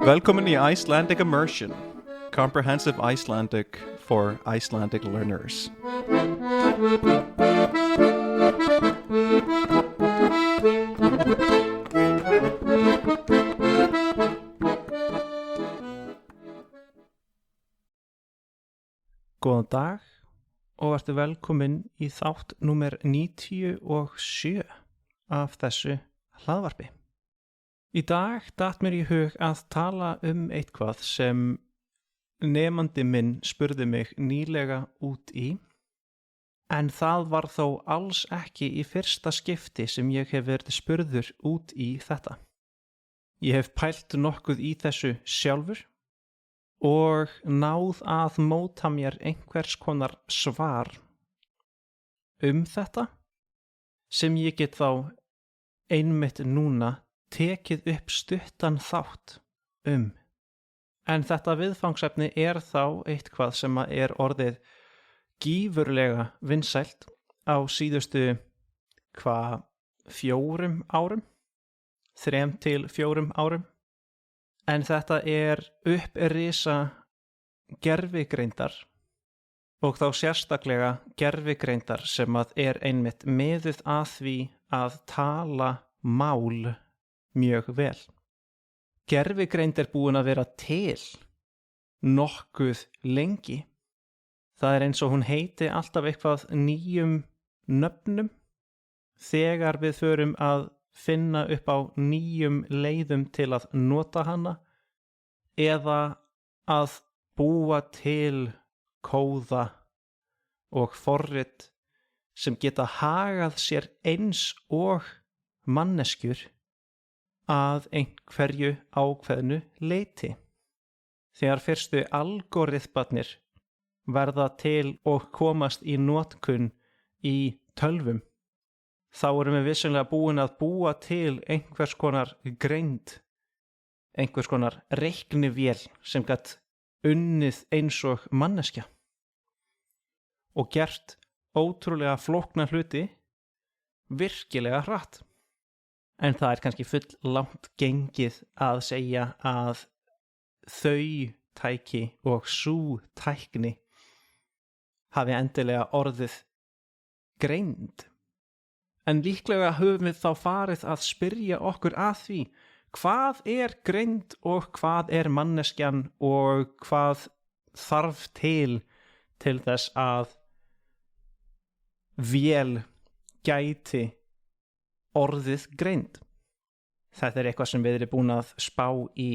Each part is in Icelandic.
Velkomin í Icelandic Immersion, comprehensive Icelandic for Icelandic learners. Góðan dag og vertu velkomin í þátt númer 97 af þessu hlaðvarpi. Í dag datt mér í hug að tala eitthvað sem nemandi minn spurði mig nýlega út í, en það var þó alls ekki í fyrsta skipti sem ég hef verið spurður út í þetta. Ég hef pælt nokkuð í þessu sjálfur og náð að móta mér einhvers konar svar þetta sem ég get þá einmitt núna tekið upp stuttan þátt En þetta viðfangsefni er þá eitthvað sem er orðið gífurlega vinsælt á síðustu 4 árum, 3 til 4 árum. En þetta er upprisa gervigreindar og þá sérstaklega gervigreindar sem er einmitt miðuð að því að tala mál mjög vel. Gervigreind búin að vera til nokkuð lengi. Það eins og hún heiti alltaf eitthvað nýjum nöfnum þegar við förum að finna upp á nýjum leiðum til að nota hana eða að búa til kóða og forrit sem geta hagað sér eins og manneskjur að einhverju ákveðnu leyti. Þegar fyrstu algoritmarnir verða til og komast í notkun í tölvum, þá erum við vissulega búin að búa til einhvers konar greind, einhvers konar reiknivél sem gat unnið eins og manneskja og gert ótrúlega flókna hluti virkilega hratt. En það kannski full langt gengið að segja að þau tæki og sú tækni hafi endilega orðið greind. En líklega höfum við þá farið að spyrja okkur að því hvað er greind og hvað er manneskjan og hvað þarf til þess að vél gæti orðið greind. Þetta er eitthvað sem við erum búin að spá í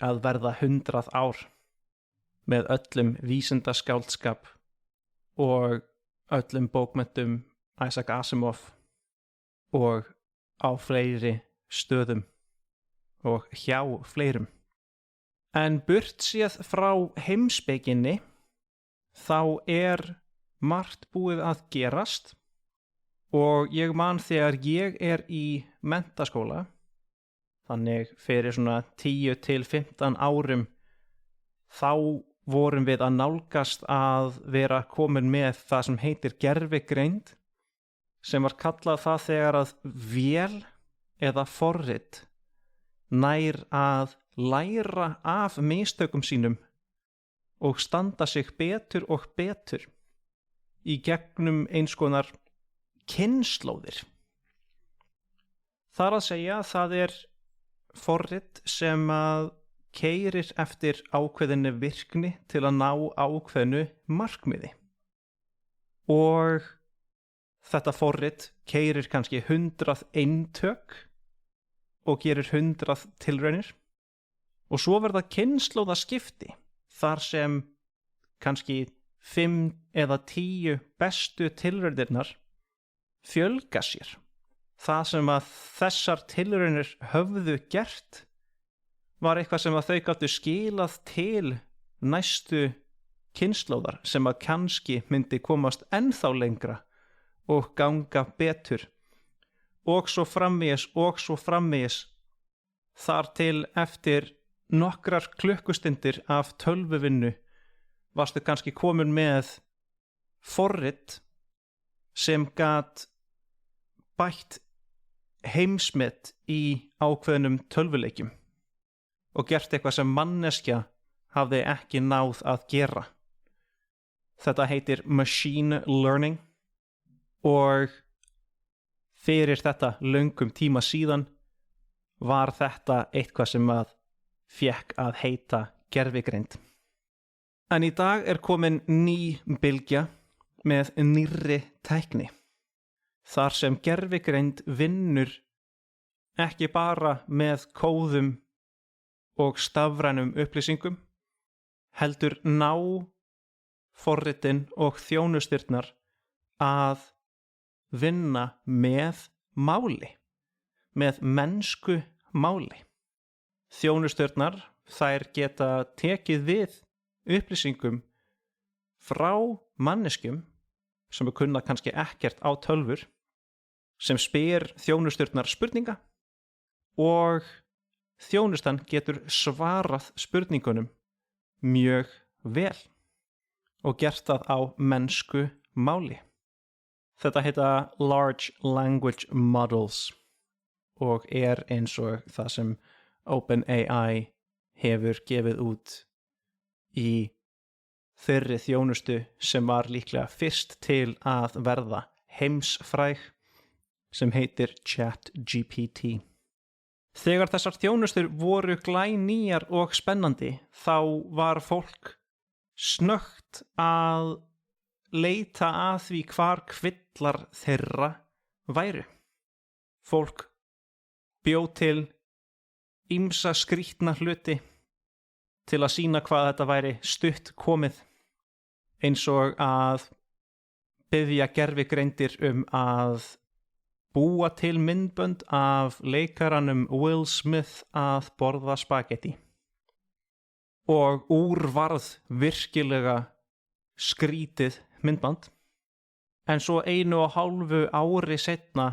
að verða 100 ár með öllum vísindaskáldskap og öllum bókmenntum Isaac Asimov og á fleiri stöðum og hjá fleirum. En burt séð frá heimspekinni þá er margt búið að gerast og ég man þegar ég er í menntaskóla, þannig fyrir svona 10 til 15 árum, þá vorum við að nálgast að vera komin með það sem heitir gervigreind, sem var kallað það þegar að vél eða forrit nær að læra af mistökum sínum og standa sig betur og betur í gegnum eins konar kynslóðir. Þar að segja að það er forrit sem að keyrir eftir ákveðinni virkni til að ná ákveðnu markmiði. Og þetta forrit keyrir kannski 100 eintök og gerir 100 tilraunir og svo verða kynslóðaskipti þar sem kannski 5 eða 10 bestu tilraunirnar fjölga sér. Það sem að þessar tilraunir höfðu gert var eitthvað sem að þau gátu skilað til næstu kynslóðar sem að kannski myndi komast ennþá lengra og ganga betur og svo framvegis þar til eftir nokkrar klukkustundir af tölvuvinnu varstu kannski komin með forrit sem gat bætt heimsmet í ákveðnum tölvuleikjum og gert eitthvað sem manneskja hafði ekki náð að gera. Þetta heitir machine learning og fyrir þetta löngum tíma síðan var þetta eitthvað sem að fékk að heita gervigreind. En í dag komin ný bylgja með nýrri tækni. Þar sem gervigreind vinnur ekki bara með kóðum og stafrænum upplýsingum, heldur ná forritin og þjónusturnar að vinna með máli, með mennsku máli. Þjónusturnar, þær geta tekið við upplýsingum frá manneskjum sem kunna kannski ekkert á tölvur, sem spyr þjónusturnar spurninga og þjónustan getur svarað spurningunum mjög vel og gert það á mennsku máli. Þetta heita Large Language Models og eins og það sem OpenAI hefur gefið út í þeirri þjónustu sem var líklega fyrst til að verða heimsfræg, sem heitir ChatGPT. Þegar þessar þjónustur voru glænýjar og spennandi, þá var fólk snöggt að leita að því hvar kvillar þeirra væru. Fólk bjó til ýmsa skrýtna hluti til að sýna hvað þetta væri stutt komið, eins og að biðja gervigreindir að búa til myndbönd af leikaranum Will Smith að borða spagetti. Og úr varð virkilega skrítið myndband, en svo 1,5 ári seinna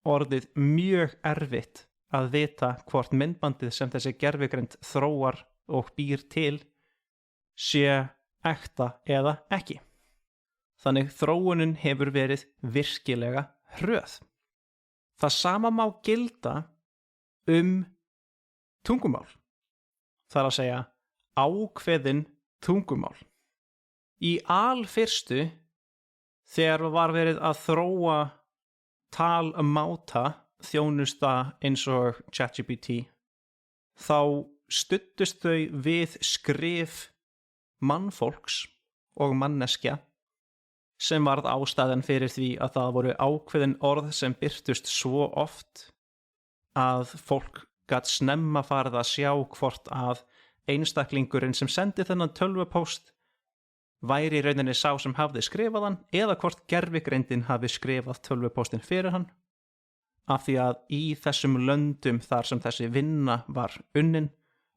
orðið mjög erfitt að vita hvort myndbandið sem þessi gervigreind þróar og býr til sé ekta eða ekki. Þannig þróunin hefur verið virkilega hröð. Það sama má gilda tungumál. Það að segja ákveðin tungumál. Í alfyrstu, þegar var verið að þróa talmáta þjónusta eins og ChatGPT, þá studdust þau við skrif mannfólks og manneskja, sem varð ástæðan fyrir því að það voru ákveðin orð sem birtust svo oft að fólk gat snemma farið að sjá hvort að einstaklingurinn sem sendi þennan tölvupóst væri í rauninni sá sem hafði skrifað hann, eða hvort gervigreindin hafi skrifað tölvupóstin fyrir hann, af því að í þessum löndum þar sem þessi vinna var unnin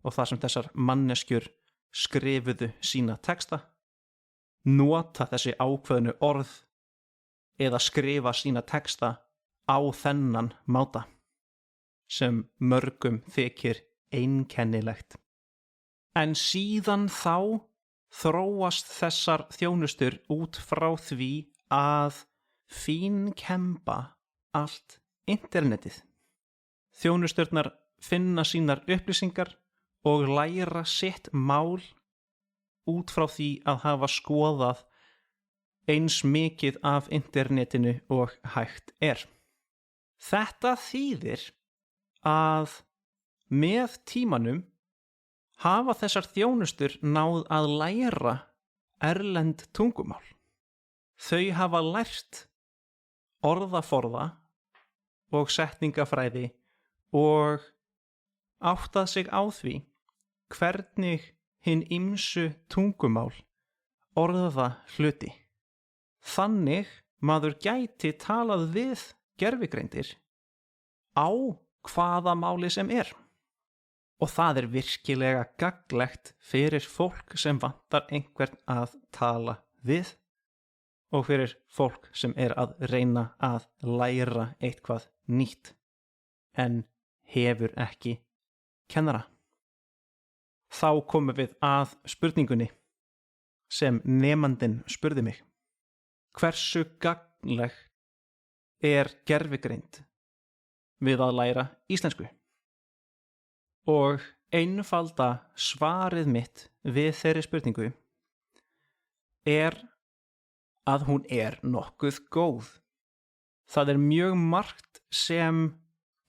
og þar sem þessar manneskjur skrifuðu sína texta, nota þessi ákveðnu orð eða skrifa sína texta á þennan máta sem mörgum þykir einkennilegt. En síðan þá þróast þessar þjónustur út frá því að fínkemba allt internetið. Þjónusturnar finna sínar upplýsingar og læra sitt mál út frá því að hafa skoðað eins mikið af internetinu og hægt er. Þetta þýðir að með tímanum hafa þessar þjónustur náð að læra erlend tungumál. Þau hafa lært orðaforða og setningafræði og áttað sig á því hvernig hin ýmsu tungumál orða hluti. Þannig maður gæti talað við gervigreindir á hvaða máli sem er. Og það virkilega gagnlegt fyrir fólk sem vantar einhvern að tala við og fyrir fólk sem að reyna að læra eitthvað nýtt en hefur ekki kennara. Þá komum við að spurningunni sem nemandinn spurði mig. Hversu gagnleg er gervigreind við að læra íslensku? Og einfalda svarið mitt við þeirri spurningu er að hún er nokkuð góð. Það er mjög margt sem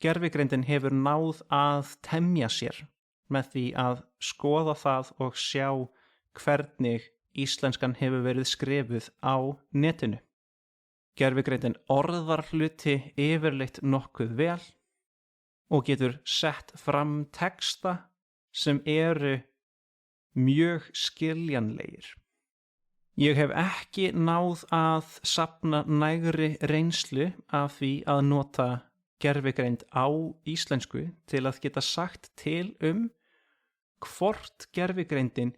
gervigreindin hefur náð að temja sér með því að skoða það og sjá hvernig íslenskan hefur verið skrifuð á netinu. Gervigreindin orðar hluti yfirleitt nokkuð vel og getur sett fram texta sem eru mjög skiljanlegir. Ég hef ekki náð að safna nægri reynslu af því að nota gervigreind á íslensku til að geta sagt til hvort gervigreindin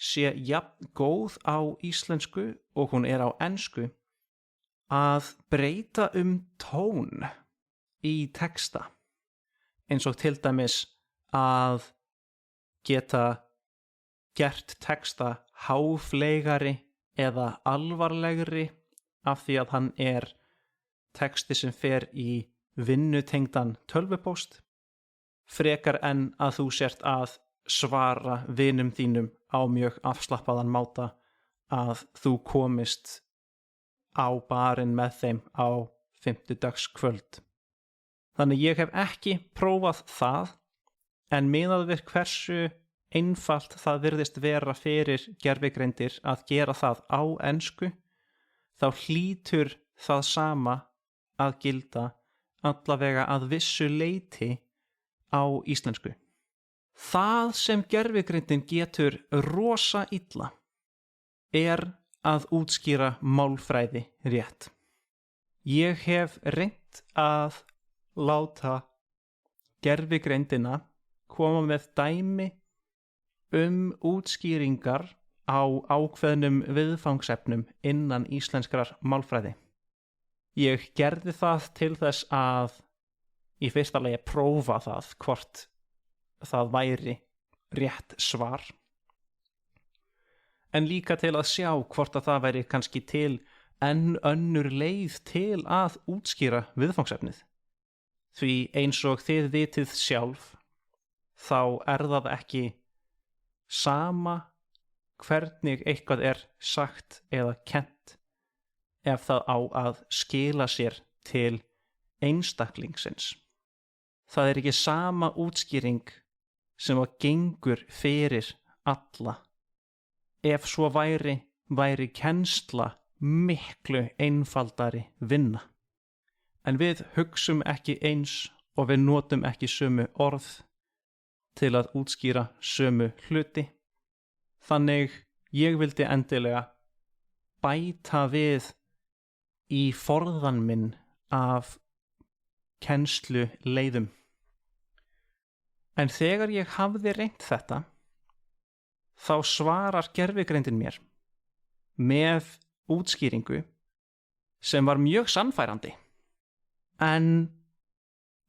sé jafn góð á íslensku og hún er á ensku að breyta tón í texta, eins og til dæmis að geta gert texta háfleygari eða alvarlegri af því að hann er texti sem fer í vinnutengdan tölvupóst, frekar en að þú sért að svara vinum þínum á mjög afslappaðan máta að þú komist á barinn með þeim á fimmtudagskvöld. Þannig ég hef ekki prófað það, en miðað við hversu einfalt það virðist vera fyrir gervigreindir að gera það á ensku, þá hlýtur það sama að gilda allavega að vissu leyti á íslensku. Það sem gervigreindin getur rosa illa er að útskýra málfræði rétt. Ég hef reynt að láta gervigreindina koma með dæmi útskýringar á ákveðnum viðfangsefnum innan íslenskrar málfræði. Ég gerði það til þess að í fyrsta lagi prófa það hvort það væri rétt svar, en líka til að sjá hvort að það væri kannski til enn önnur leið til að útskýra viðfangsefnið. Því eins og þið vitið sjálf, þá er það ekki sama hvernig eitthvað er sagt eða kennt ef það á að skila sér til einstaklingsins. Það er ekki sama útskýring sem að gengur fyrir alla. Ef svo væri kennsla miklu einfaldari vinna. En við hugsum ekki eins og við notum ekki sömu orð til að útskýra sömu hluti. Þannig ég vildi endilega bæta við í forðan minn af kennslu leiðum. En þegar ég hafði reynt þetta, þá svarar gervigreindin mér með útskýringu sem var mjög sannfærandi. En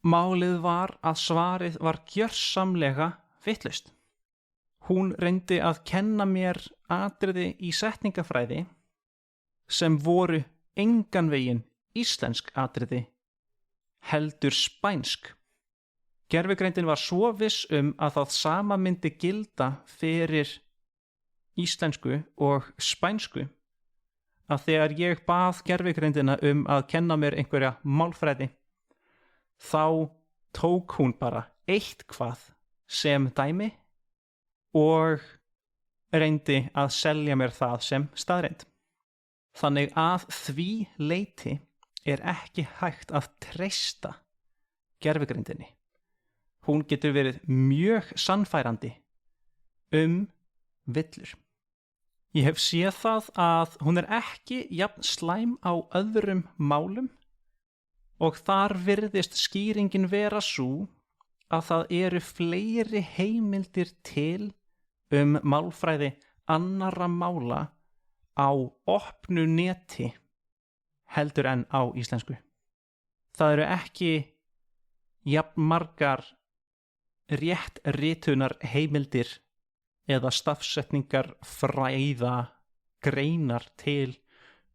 málið var að svarið var gjörsamlega vitlaust. Hún reyndi að kenna mér atriði í setningafræði sem voru engan veginn íslensk atriði, heldur spænsk. Gervigreindin var svo viss að það sama myndi gilda fyrir íslensku og spænsku að þegar ég bað gervigreindina að kenna mér einhverja málfræði, þá tók hún bara eitthvað sem dæmi og reyndi að selja mér það sem staðreynd. Þannig að því leyti er ekki hægt að treysta gervigreindinni. Hún getur verið mjög sannfærandi villur. Ég hef séð það að hún er ekki jafn slæm á öðrum málum og þar virðist skýringin vera sú að það eru fleiri heimildir til málfræði annarra mála á opnu neti heldur en á íslensku. Það eru ekki jafn margar rétt ritunar heimildir eða stafsetningar fræða greinar til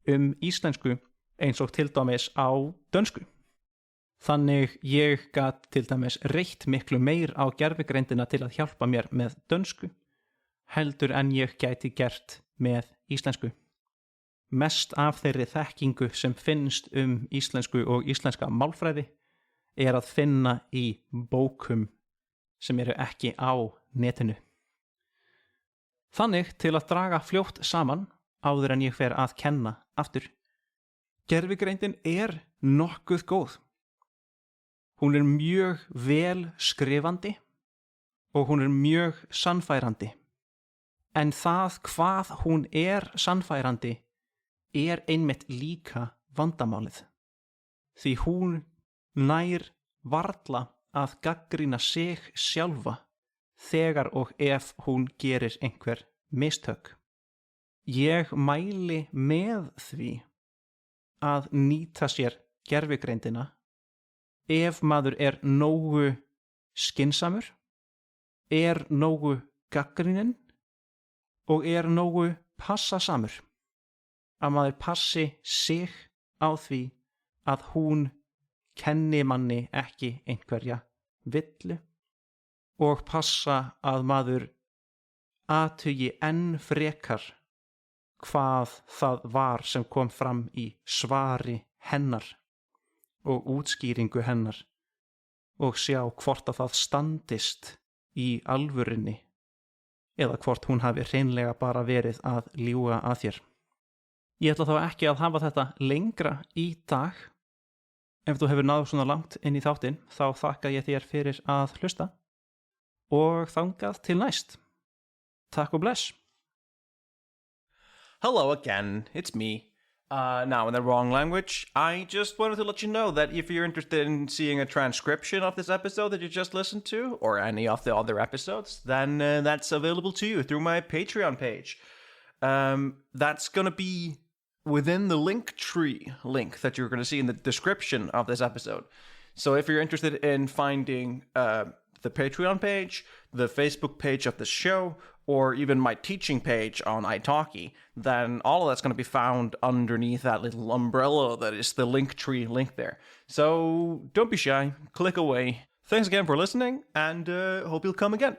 íslensku eins og til dæmis á dönsku. Þannig ég gat til dæmis reitt miklu meir á gervigreindina til að hjálpa mér með dönsku heldur en ég gæti gert með íslensku. Mest af þeirri þekkingu sem finnst íslensku og íslenska málfræði að finna í bókum sem eru ekki á netinu. Þannig til að draga fljótt saman áður en ég fer að kenna aftur. Gervigreindin nokkuð góð. Hún mjög vel skrifandi og hún mjög sannfærandi. En það hvað hún sannfærandi einmitt líka vandamálið. Því hún nær varla að gagnrýna sig sjálfa þegar og ef hún gerir einhver mistök. Ég mæli með því að nýta sér gervigreindina ef maður nógu skynsamur, nógu gagnrýninn og nógu passasamur. Að maður passi sig á því að hún kenni manni ekki einhverja villu og passa að maður athugi enn frekar hvað það var sem kom fram í svari hennar og útskýringu hennar og sjá hvort að það standist í alvörunni eða hvort hún hafi hreinlega bara verið að ljúga að þér. Ég ætla þá ekki að hafa þetta lengra í dag. Ef þú hefur náð svona langt inn í þáttinn þá þakka ég þér fyrir að hlusta og þangað til næst. Takk og bless. Hello again, it's me. Now in the wrong language. I just wanted to let you know that if you're interested in seeing a transcription of this episode that you just listened to, or any of the other episodes, then that's available to you through my Patreon page. That's going to be within the Linktree link that you're going to see in the description of this episode. So if you're interested in finding the Patreon page, the Facebook page of the show, or even my teaching page on italki, then all of that's going to be found underneath that little umbrella that is the Linktree link there. So don't be shy, click away. Thanks again for listening, and hope you'll come again.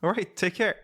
All right, take care.